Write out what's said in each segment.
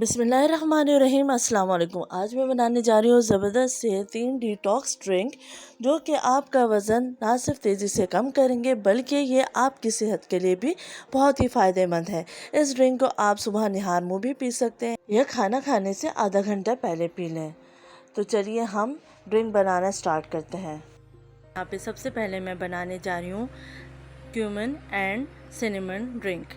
बिस्मिल्लाहिर्रहमानिर्रहीम। अस्सलाम वालेकुम। आज मैं बनाने जा रही हूँ ज़बरदस्त सेहतीन डिटॉक्स ड्रिंक, जो कि आपका वज़न ना सिर्फ तेज़ी से कम करेंगे बल्कि ये आपकी सेहत के लिए भी बहुत ही फ़ायदेमंद है। इस ड्रिंक को आप सुबह निहार मुँह भी पी सकते हैं, यह खाना खाने से आधा घंटा पहले पी लें। तो चलिए हम ड्रिंक बनाना स्टार्ट करते हैं। यहाँ पे सबसे पहले मैं बनाने जा रही हूँ क्यूमिन एंड सिनेमन ड्रिंक,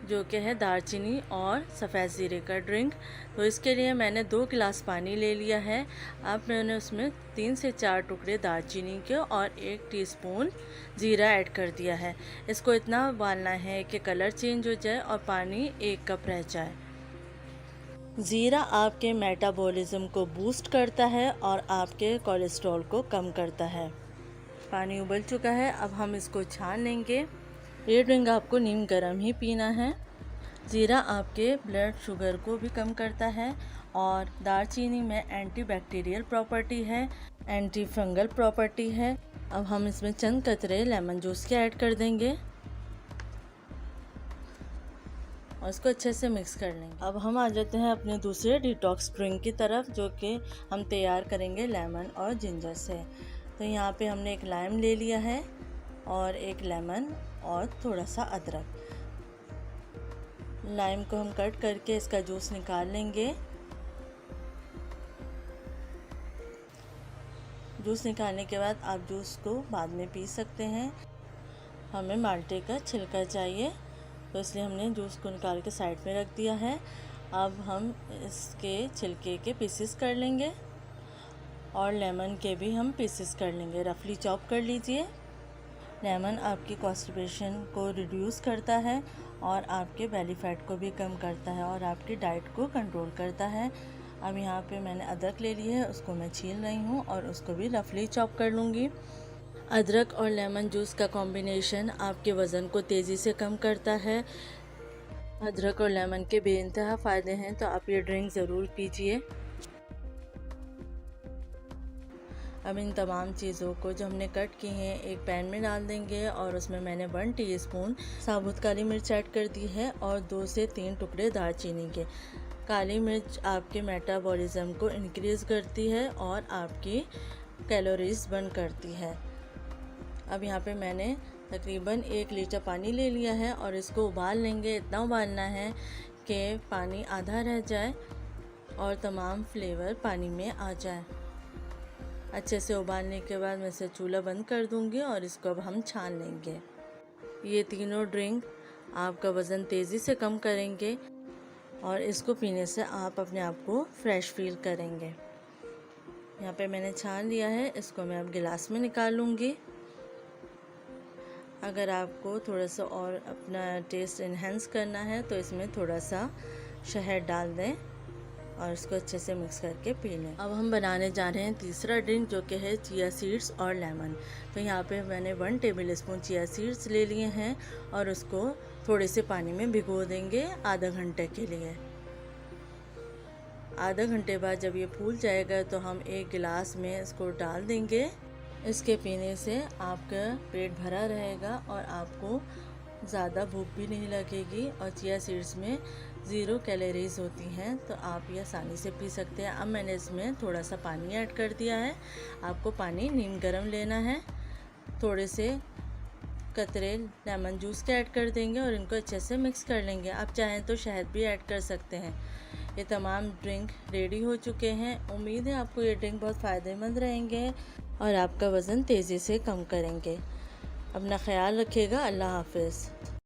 जो कि है दालचीनी और सफ़ेद ज़ीरे का ड्रिंक। तो इसके लिए मैंने 2 गिलास पानी ले लिया है। अब मैंने उसमें 3 से 4 टुकड़े दालचीनी के और 1 टीस्पून ज़ीरा ऐड कर दिया है। इसको इतना उबालना है कि कलर चेंज हो जाए और पानी 1 कप रह जाए। ज़ीरा आपके मेटाबॉलिज्म को बूस्ट करता है और आपके कोलेस्ट्रॉल को कम करता है। पानी उबल चुका है, अब हम इसको छान लेंगे। ये ड्रिंक आपको नीम गर्म ही पीना है। ज़ीरा आपके ब्लड शुगर को भी कम करता है और दालचीनी में एंटीबैक्टीरियल प्रॉपर्टी है, एंटी फंगल प्रॉपर्टी है। अब हम इसमें चंद कतरे लेमन जूस के ऐड कर देंगे और इसको अच्छे से मिक्स कर लेंगे। अब हम आ जाते हैं अपने दूसरे डिटॉक्स ड्रिंक की तरफ, जो कि हम तैयार करेंगे लेमन और जिंजर से। तो यहाँ पे हमने एक लाइम ले लिया है और एक लेमन और थोड़ा सा अदरक। लाइम को हम कट करके इसका जूस निकाल लेंगे। जूस निकालने के बाद आप जूस को बाद में पी सकते हैं। हमें माल्टे का छिलका चाहिए, तो इसलिए हमने जूस को निकाल के साइड में रख दिया है। अब हम इसके छिलके के पीसेस कर लेंगे और लेमन के भी हम पीसेस कर लेंगे। रफली चॉप कर लीजिए। लेमन आपकी कॉन्स्टिपेशन को रिड्यूस करता है और आपके बेली फैट को भी कम करता है और आपकी डाइट को कंट्रोल करता है। अब यहाँ पे मैंने अदरक ले ली है, उसको मैं छील रही हूँ और उसको भी रफली चॉप कर लूँगी। अदरक और लेमन जूस का कॉम्बिनेशन आपके वज़न को तेज़ी से कम करता है। अदरक और लेमन के बेइंतहा फ़ायदे हैं, तो आप ये ड्रिंक ज़रूर पीजिए। अब इन तमाम चीज़ों को जो हमने कट की हैं एक पैन में डाल देंगे और उसमें मैंने 1 टीस्पून साबुत काली मिर्च ऐड कर दी है और 2 से 3 टुकड़े दालचीनी के। काली मिर्च आपके मेटाबॉलिज्म को इंक्रीज़ करती है और आपकी कैलोरीज बर्न करती है। अब यहाँ पे मैंने तकरीबन 1 लीटर पानी ले लिया है और इसको उबाल लेंगे। इतना उबालना है कि पानी आधा रह जाए और तमाम फ्लेवर पानी में आ जाए। अच्छे से उबालने के बाद मैं इसे चूल्हा बंद कर दूंगी और इसको अब हम छान लेंगे। ये तीनों ड्रिंक आपका वज़न तेज़ी से कम करेंगे और इसको पीने से आप अपने आप को फ्रेश फील करेंगे। यहाँ पे मैंने छान लिया है, इसको मैं अब गिलास में निकाल लूँगी। अगर आपको थोड़ा सा और अपना टेस्ट इन्हेंस करना है तो इसमें थोड़ा सा शहद डाल दें और इसको अच्छे से मिक्स करके पी लें। अब हम बनाने जा रहे हैं तीसरा ड्रिंक, जो कि है चिया सीड्स और लेमन। तो यहाँ पे मैंने 1 टेबलस्पून चिया सीड्स ले लिए हैं और उसको थोड़े से पानी में भिगो देंगे आधा घंटे के लिए। आधा घंटे बाद जब ये फूल जाएगा तो हम 1 गिलास में इसको डाल देंगे। इसके पीने से आपका पेट भरा रहेगा और आपको ज़्यादा भूख भी नहीं लगेगी और चिया सीड्स में 0 कैलोरीज होती हैं, तो आप ये आसानी से पी सकते हैं। अब मैंने इसमें थोड़ा सा पानी ऐड कर दिया है। आपको पानी नीम गर्म लेना है। थोड़े से कतरे लेमन जूस के ऐड कर देंगे और इनको अच्छे से मिक्स कर लेंगे। आप चाहें तो शहद भी ऐड कर सकते हैं। ये तमाम ड्रिंक रेडी हो चुके हैं। उम्मीद है आपको ये ड्रिंक बहुत फ़ायदेमंद रहेंगे और आपका वज़न तेज़ी से कम करेंगे। अपना ख्याल रखिएगा। अल्लाह हाफ़िज़।